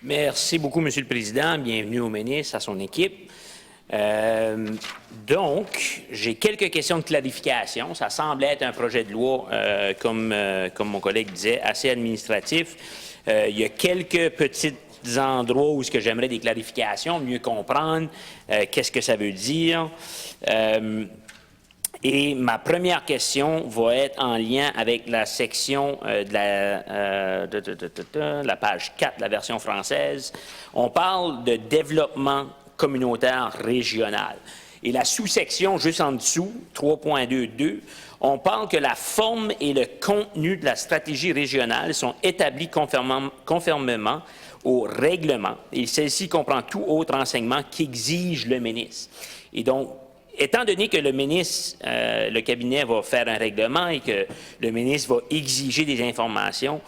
Merci beaucoup, Monsieur le Président. Bienvenue au ministre, à son équipe. Donc, j'ai quelques questions de clarification. Ça semble être un projet de loi, comme mon collègue disait, assez administratif. Il y a quelques petits endroits où j'aimerais des clarifications, mieux comprendre qu'est-ce que ça veut dire. Et ma première question va être en lien avec la section de la page 4 de la version française. On parle de développement communautaire régional. Et la sous-section juste en dessous, 3.22, on parle que la forme et le contenu de la stratégie régionale sont établis conformément au règlement. Et celle-ci comprend tout autre enseignement qu'exige le ministre. Et donc, étant donné que le ministre, le cabinet va faire un règlement et que le ministre va exiger des informations,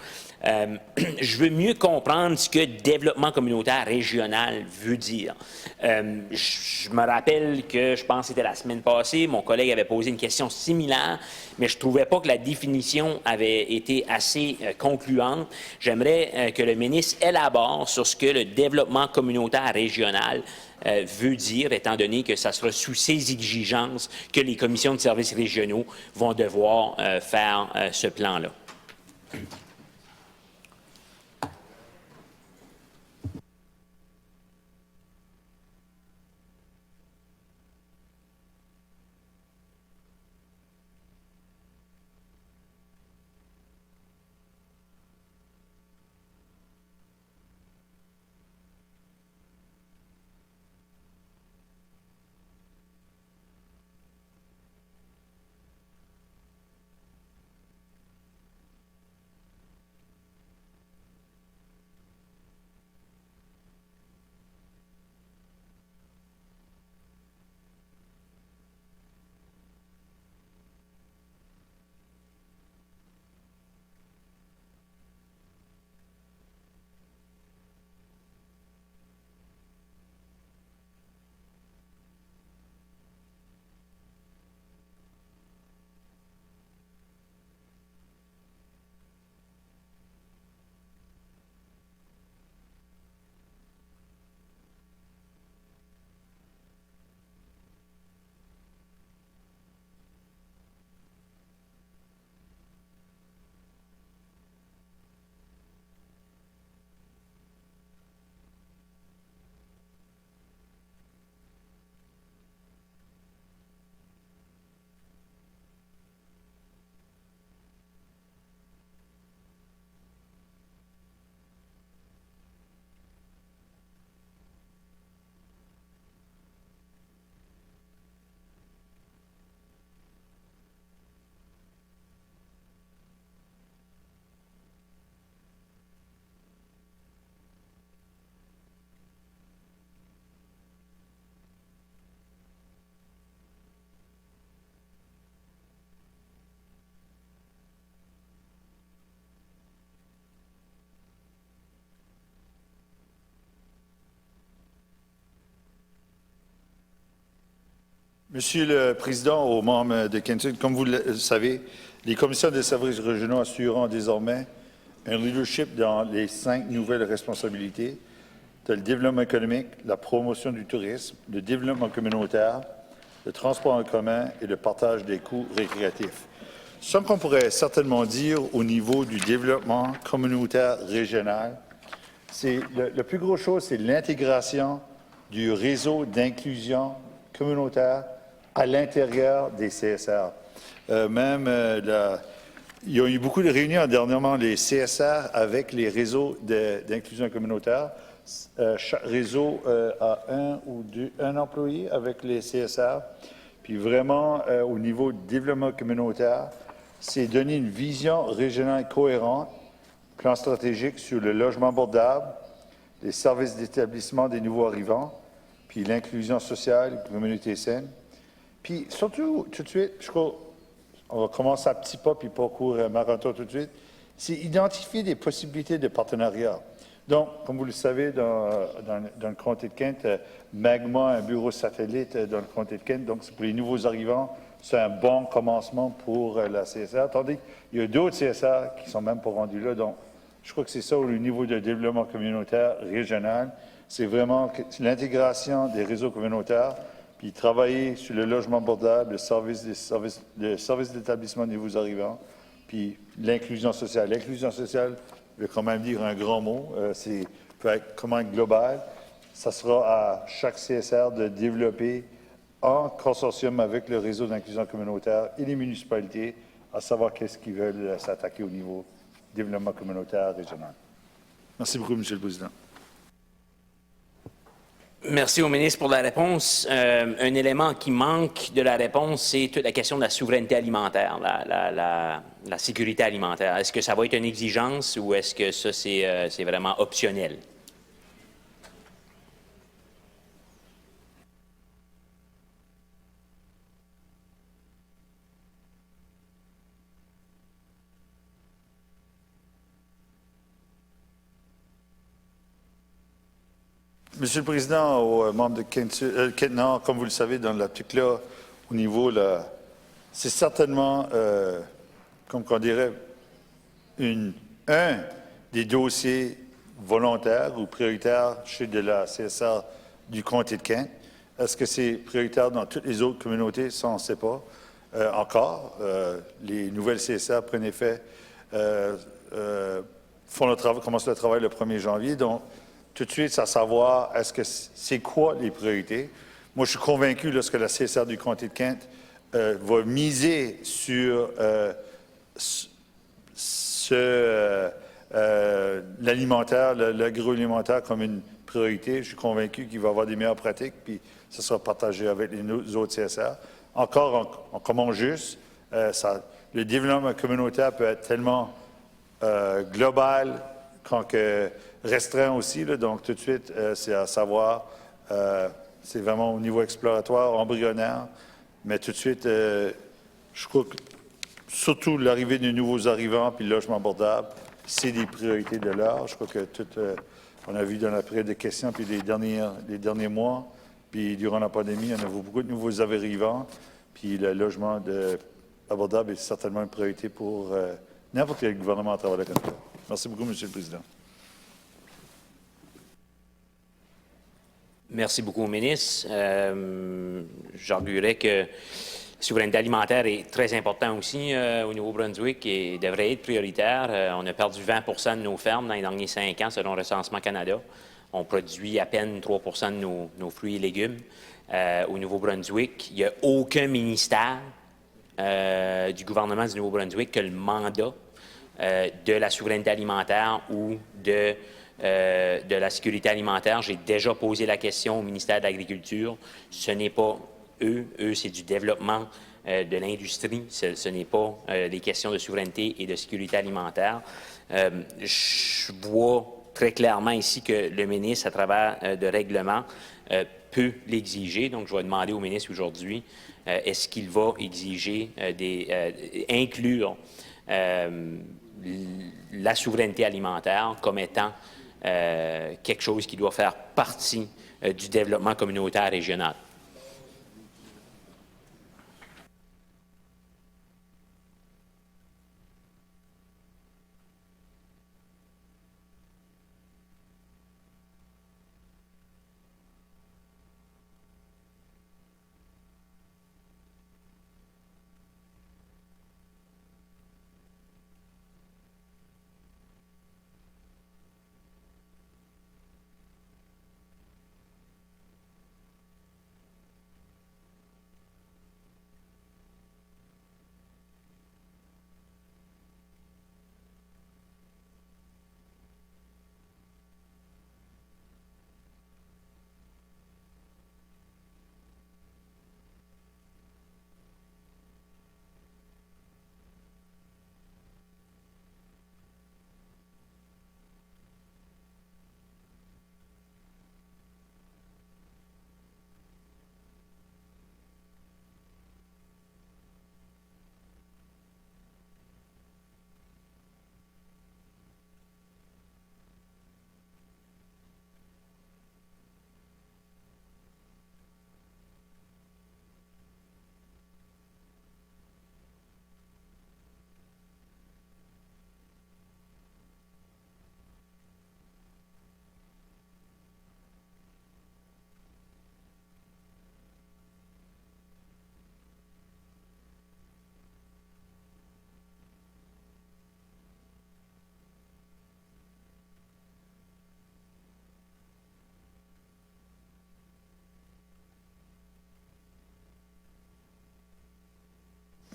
je veux mieux comprendre ce que développement communautaire régional veut dire. Je me rappelle que, je pense que c'était la semaine passée, mon collègue avait posé une question similaire, mais je ne trouvais pas que la définition avait été assez concluante. J'aimerais que le ministre élabore sur ce que le développement communautaire régional veut dire, étant donné que ça sera sous ces exigences que les commissions de services régionaux vont devoir faire ce plan-là. Monsieur le Président, aux membres de Kenton, comme vous le savez, les commissions des services régionaux assureront désormais un leadership dans les 5 nouvelles responsabilités de le développement économique, la promotion du tourisme, le développement communautaire, le transport en commun et le partage des coûts récréatifs. Ce qu'on pourrait certainement dire au niveau du développement communautaire régional, c'est la plus grosse chose, c'est l'intégration du réseau d'inclusion communautaire à l'intérieur des CSR. Il y a eu beaucoup de réunions dernièrement, les CSR, avec les réseaux d'inclusion communautaire. Chaque réseau a un employé avec les CSR. Puis vraiment, au niveau du développement communautaire, c'est donner une vision régionale cohérente, plan stratégique sur le logement abordable, les services d'établissement des nouveaux arrivants, puis l'inclusion sociale, la communauté saine. Puis surtout, tout de suite, je crois, on va commencer à petits pas puis parcourir marathon tout de suite, c'est identifier des possibilités de partenariat. Donc, comme vous le savez, dans le comté de Kent, Magma, un bureau satellite dans le comté de Kent, donc c'est pour les nouveaux arrivants, c'est un bon commencement pour la CSR. Tandis qu'il y a d'autres CSR qui ne sont même pas rendus là. Donc, Je crois que c'est ça au niveau de développement communautaire régional. C'est vraiment l'intégration des réseaux communautaires, puis travailler sur le logement abordable, le service d'établissement de nouveaux arrivants, puis l'inclusion sociale. L'inclusion sociale veut quand même dire un grand mot. C'est peut être comment global. Ça sera à chaque CSR de développer en consortium avec le réseau d'inclusion communautaire et les municipalités, à savoir qu'est-ce qu'ils veulent s'attaquer au niveau développement communautaire régional. Merci beaucoup, M. le Président. Merci au ministre pour la réponse. Un élément qui manque de la réponse, c'est toute la question de la souveraineté alimentaire, la sécurité alimentaire. Est-ce que ça va être une exigence ou est-ce que ça, c'est vraiment optionnel? Monsieur le Président, aux membres de Kent-Nord, comme vous le savez, dans l'article-là, au niveau, c'est certainement, comme on dirait, un des dossiers volontaires ou prioritaires chez de la CSR du comté de Kent. Est-ce que c'est prioritaire dans toutes les autres communautés? Ça, on ne sait pas encore. Les nouvelles CSR prennent effet, commencent le travail le 1er janvier. Donc, tout de suite, c'est à savoir, est-ce que c'est quoi les priorités? Moi, je suis convaincu lorsque la CSR du comté de Kent va miser sur l'alimentaire, l'agroalimentaire comme une priorité. Je suis convaincu qu'il va y avoir des meilleures pratiques, puis ça sera partagé avec les autres CSR. Encore en comment juste, le développement communautaire peut être tellement global quand que restreint aussi, là, donc tout de suite, c'est à savoir, c'est vraiment au niveau exploratoire, embryonnaire, mais tout de suite, je crois que surtout l'arrivée de nouveaux arrivants puis le logement abordable, c'est des priorités de l'heure. Je crois que on a vu dans la période de questions puis les derniers mois, puis durant la pandémie, on a vu beaucoup de nouveaux arrivants, puis le logement abordable est certainement une priorité pour n'importe quel gouvernement à travers le Canada. Merci beaucoup, M. le Président. Merci beaucoup au ministre. J'arguerais que la souveraineté alimentaire est très important aussi au Nouveau-Brunswick et devrait être prioritaire. On a perdu 20 de nos fermes dans les derniers 5 ans, selon Recensement Canada. On produit à peine 3 de nos fruits et légumes. Au Nouveau-Brunswick, il n'y a aucun ministère du gouvernement du Nouveau-Brunswick que le mandat de la souveraineté alimentaire ou de la sécurité alimentaire. J'ai déjà posé la question au ministère de l'Agriculture. Ce n'est pas eux. Eux, c'est du développement de l'industrie. Ce n'est pas des questions de souveraineté et de sécurité alimentaire. Je vois très clairement ici que le ministre, à travers de règlements, peut l'exiger. Donc, je vais demander au ministre aujourd'hui, est-ce qu'il va exiger inclure la souveraineté alimentaire comme étant quelque chose qui doit faire partie du développement communautaire régional.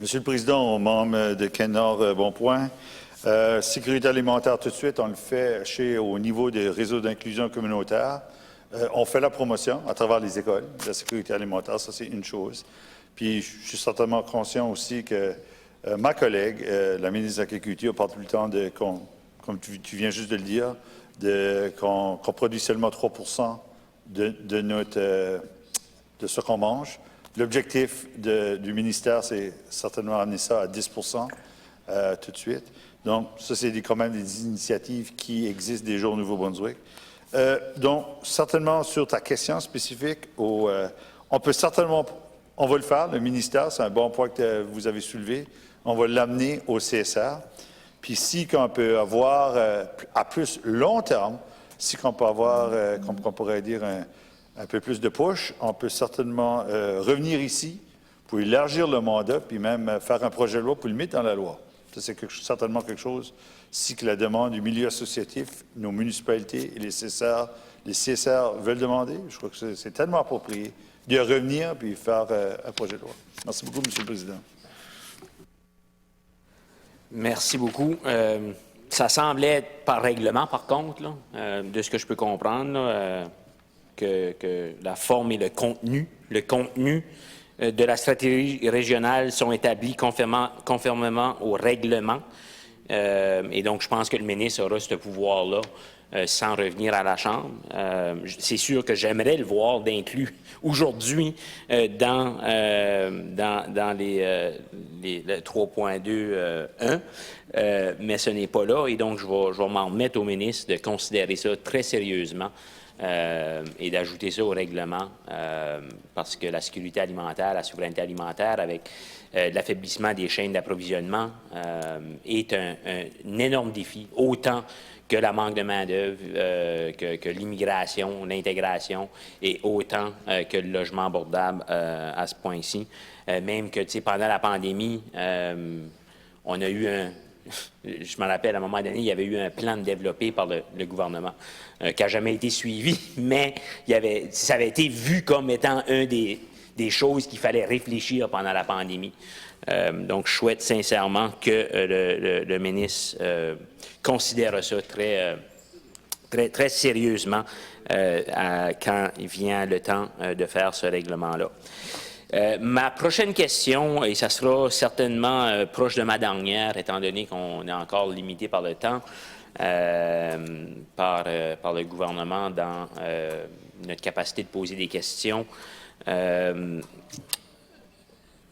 Monsieur le Président, aux membres de Kenor, bon point. Sécurité alimentaire, tout de suite, on le fait au niveau des réseaux d'inclusion communautaire. On fait la promotion à travers les écoles de la sécurité alimentaire, ça c'est une chose. Puis je suis certainement conscient aussi que ma collègue, la ministre de l'Agriculture, parle tout le temps de, comme tu viens juste de le dire, qu'on produit seulement 3 de ce qu'on mange. L'objectif du ministère, c'est certainement amener ça à 10 tout de suite. Donc, ça, c'est quand même des initiatives qui existent déjà au Nouveau-Brunswick. Donc, certainement, sur ta question spécifique, on peut certainement, on va le faire, le ministère, c'est un bon point que vous avez soulevé, on va l'amener au CSR. Puis si qu'on peut avoir, à plus long terme, si qu'on peut avoir, comme on pourrait dire, un peu plus de push, on peut certainement revenir ici pour élargir le mandat, puis même faire un projet de loi pour le mettre dans la loi. Ça, c'est certainement quelque chose, si que la demande du milieu associatif, nos municipalités et les CSR veulent demander, je crois que c'est tellement approprié de revenir puis faire un projet de loi. Merci beaucoup, M. le Président. Merci beaucoup. Ça semblait être par règlement, par contre, là, de ce que je peux comprendre, là, que la forme et le contenu de la stratégie régionale sont établis conformément au règlement. Et donc, je pense que le ministre aura ce pouvoir-là sans revenir à la Chambre. C'est sûr que j'aimerais le voir d'inclus aujourd'hui dans les 3.2.1, mais ce n'est pas là. Et donc, je vais m'en remettre au ministre de considérer ça très sérieusement et d'ajouter ça au règlement parce que la sécurité alimentaire, la souveraineté alimentaire avec l'affaiblissement des chaînes d'approvisionnement est un énorme défi, autant que la manque de main-d'œuvre, que l'immigration, l'intégration, et autant que le logement abordable à ce point-ci. Même que, tu sais, pendant la pandémie, on a eu je me rappelle, à un moment donné, il y avait eu un plan développé par le gouvernement qui n'a jamais été suivi, mais ça avait été vu comme étant un des choses qu'il fallait réfléchir pendant la pandémie. Donc, je souhaite sincèrement que le ministre considère ça très sérieusement quand il vient le temps de faire ce règlement-là. Ma prochaine question, et ça sera certainement proche de ma dernière, étant donné qu'on est encore limité par le temps, par le gouvernement dans notre capacité de poser des questions.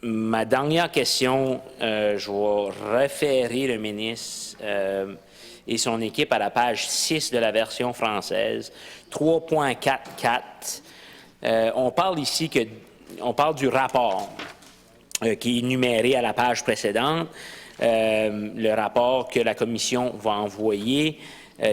Ma dernière question, je vais référer le ministre et son équipe à la page 6 de la version française, 3.44. On parle ici on parle du rapport qui est numéré à la page précédente, le rapport que la Commission va envoyer,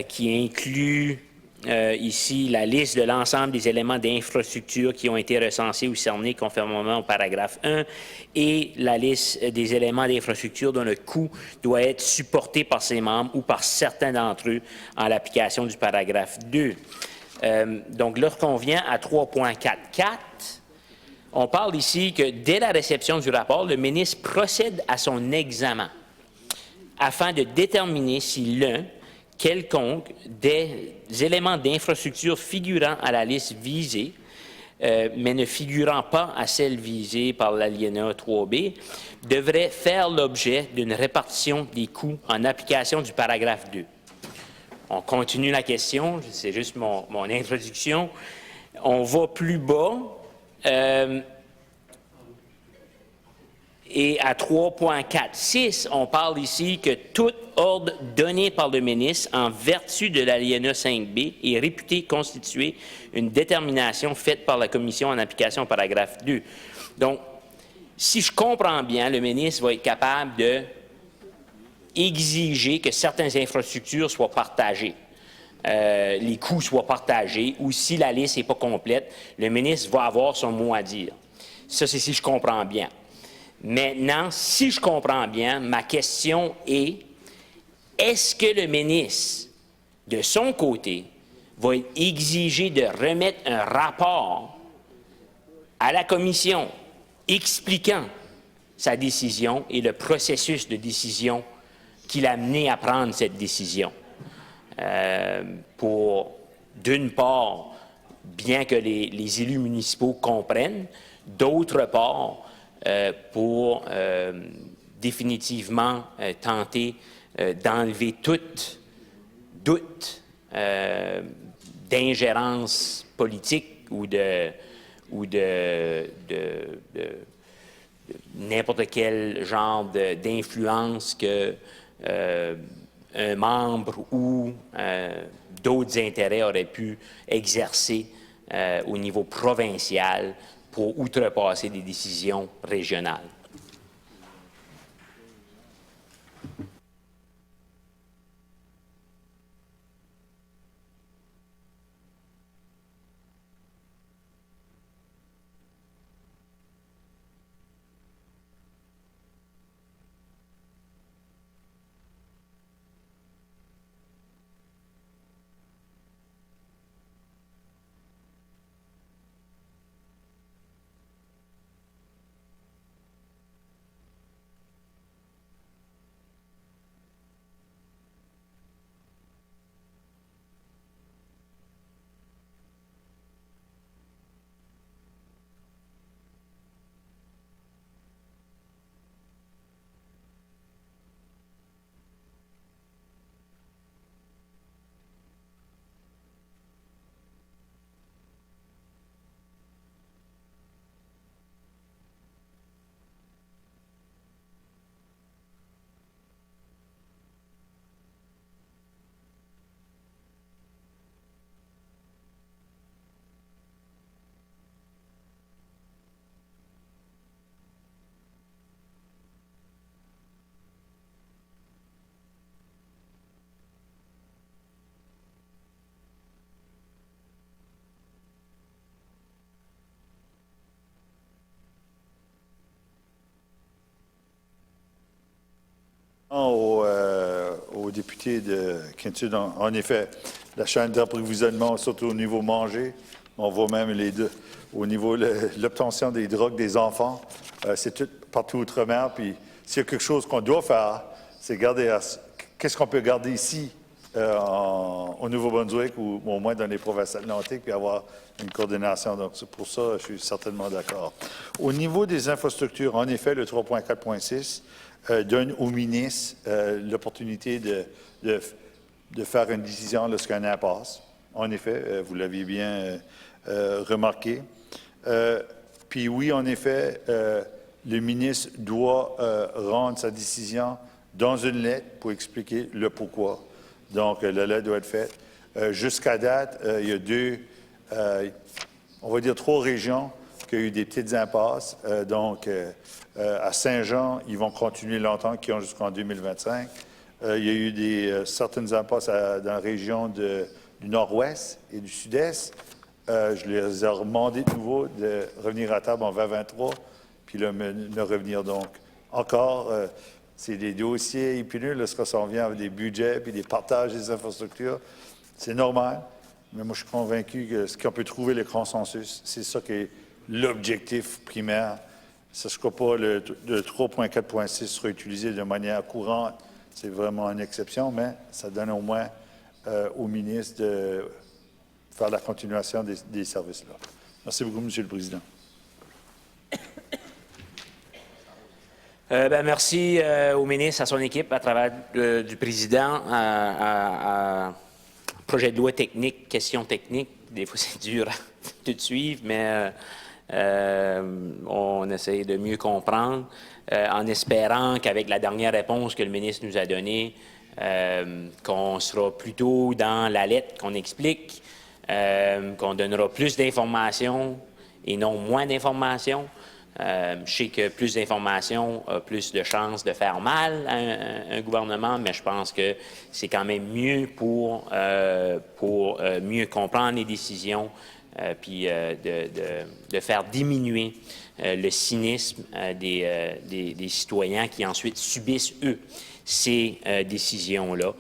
qui inclut ici la liste de l'ensemble des éléments d'infrastructure qui ont été recensés ou cernés conformément au paragraphe 1 et la liste des éléments d'infrastructure dont le coût doit être supporté par ses membres ou par certains d'entre eux en l'application du paragraphe 2. Donc, lorsqu'on vient à 3.44, on parle ici que dès la réception du rapport, le ministre procède à son examen afin de déterminer si l'un quelconque des éléments d'infrastructure figurant à la liste visée, mais ne figurant pas à celle visée par l'alinéa 3B, devrait faire l'objet d'une répartition des coûts en application du paragraphe 2. On continue la question, c'est juste mon introduction. On va plus bas. Et à 3.46, on parle ici que tout ordre donné par le ministre en vertu de l'alinéa 5B est réputé constituer une détermination faite par la Commission en application au paragraphe 2. Donc, si je comprends bien, le ministre va être capable d'exiger que certaines infrastructures soient partagées. Les coûts soient partagés, ou si la liste n'est pas complète, le ministre va avoir son mot à dire. Ça, c'est si je comprends bien. Maintenant, si je comprends bien, ma question est, est-ce que le ministre, de son côté, va être exigé de remettre un rapport à la Commission expliquant sa décision et le processus de décision qui l'a amené à prendre cette décision. Pour, d'une part, bien que les élus municipaux comprennent, d'autre part, pour définitivement tenter d'enlever tout doute d'ingérence politique ou de n'importe quel genre d'influence que un membre ou d'autres intérêts auraient pu exercer au niveau provincial pour outrepasser des décisions régionales. Aux députés de Quintude, en effet, la chaîne d'approvisionnement, surtout au niveau manger, on voit même les deux, au niveau de l'obtention des drogues des enfants, c'est tout partout outre-mer. Puis s'il y a quelque chose qu'on doit faire, c'est garder, qu'est-ce qu'on peut garder ici au Nouveau-Brunswick ou au moins dans les provinces atlantiques, puis avoir une coordination. Donc, c'est pour ça, je suis certainement d'accord. Au niveau des infrastructures, en effet, le 3.4.6 donne au ministre l'opportunité de faire une décision lorsqu'il y a une impasse. En effet, vous l'aviez bien remarqué. Puis oui, en effet, le ministre doit rendre sa décision dans une lettre pour expliquer le pourquoi. Donc, la lettre doit être faite. Jusqu'à date, il y a on va dire 3 régions qui ont eu des petites impasses. À Saint-Jean, ils vont continuer longtemps, qui ont jusqu'en 2025. Il y a eu certaines impasses dans la région du nord-ouest et du sud-est. Je les ai demandé de nouveau de revenir à table en 2023, puis là, me revenir. Donc, encore, c'est des dossiers épineux lorsqu'on s'en vient avec des budgets puis des partages des infrastructures. C'est normal, mais moi, je suis convaincu que ce qu'on peut trouver le consensus, c'est ça qui est l'objectif primaire. Ça ne sera pas le 3.4.6 sera utilisé de manière courante. C'est vraiment une exception, mais ça donne au moins au ministre de faire la continuation des services-là. Merci beaucoup, M. le Président. Merci au ministre, à son équipe, à travers du président, à projet de loi technique, questions techniques. Des fois, c'est dur à tout suivre, mais on essaie de mieux comprendre, en espérant qu'avec la dernière réponse que le ministre nous a donnée, qu'on sera plutôt dans la lettre qu'on explique, qu'on donnera plus d'informations et non moins d'informations. Je sais que plus d'informations a plus de chances de faire mal à un gouvernement, mais je pense que c'est quand même mieux pour mieux comprendre les décisions, puis de faire diminuer le cynisme des citoyens qui ensuite subissent, eux, ces décisions-là.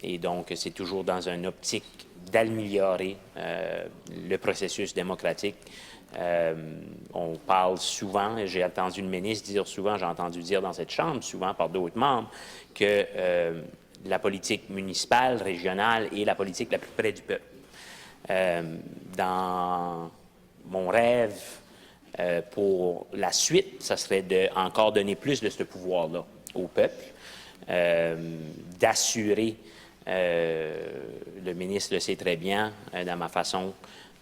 Et donc, c'est toujours dans une optique d'améliorer le processus démocratique On parle souvent, et j'ai entendu le ministre dire souvent, j'ai entendu dire dans cette Chambre, souvent par d'autres membres, que la politique municipale, régionale est la politique la plus près du peuple. Dans mon rêve pour la suite, ça serait de encore donner plus de ce pouvoir-là au peuple, d'assurer, le ministre le sait très bien, dans ma façon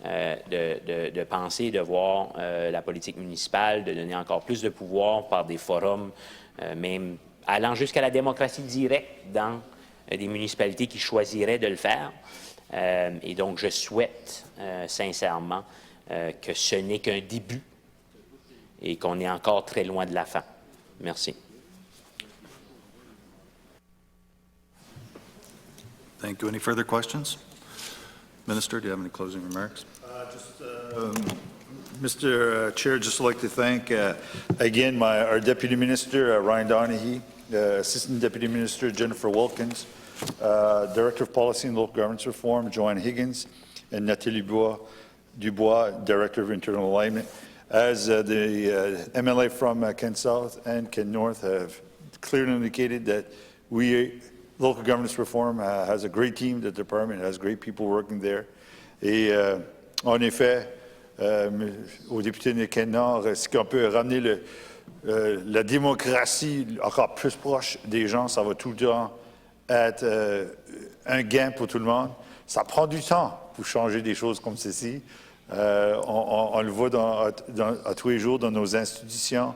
de penser, de voir la politique municipale, de donner encore plus de pouvoir par des forums, même allant jusqu'à la démocratie directe dans des municipalités qui choisiraient de le faire. Et donc, je souhaite sincèrement que ce n'est qu'un début et qu'on est encore très loin de la fin. Merci. Thank you. Any further questions? Minister, do you have any closing remarks? Mr. Chair, just like to thank again our Deputy Minister, Ryan Donaghy, Assistant Deputy Minister, Jennifer Wilkins, Director of Policy and Local Governance Reform, Joanne Higgins, and Nathalie Dubois, Director of Internal Alignment. As the MLA from Kent South and Kent North have clearly indicated that Local Governance Reform has a great team, the department has great people working there. Et en effet, au député de Kent Nord, est-ce qu'on peut ramener la démocratie encore plus proche des gens? Ça va tout le temps être un gain pour tout le monde. Ça prend du temps pour changer des choses comme ceci. On le voit à tous les jours dans nos institutions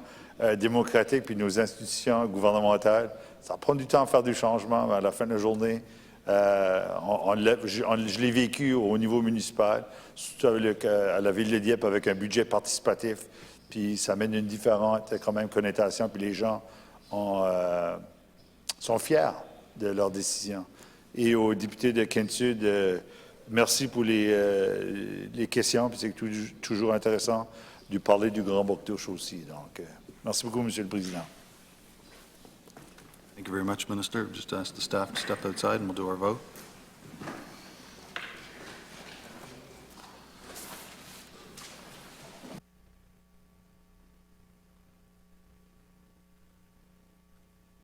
démocratiques puis nos institutions gouvernementales. Ça prend du temps à faire du changement, mais à la fin de la journée, je l'ai vécu au niveau municipal, surtout à la ville de Dieppe avec un budget participatif, puis ça mène une différente quand même connotation, puis les gens sont fiers de leurs décisions. Et aux députés de Kent Sud, merci pour les questions, puis c'est toujours intéressant de parler du Grand Bouctouche aussi. Donc, merci beaucoup, Monsieur le Président. Thank you very much, Minister. Just ask the staff to step outside and we'll do our vote.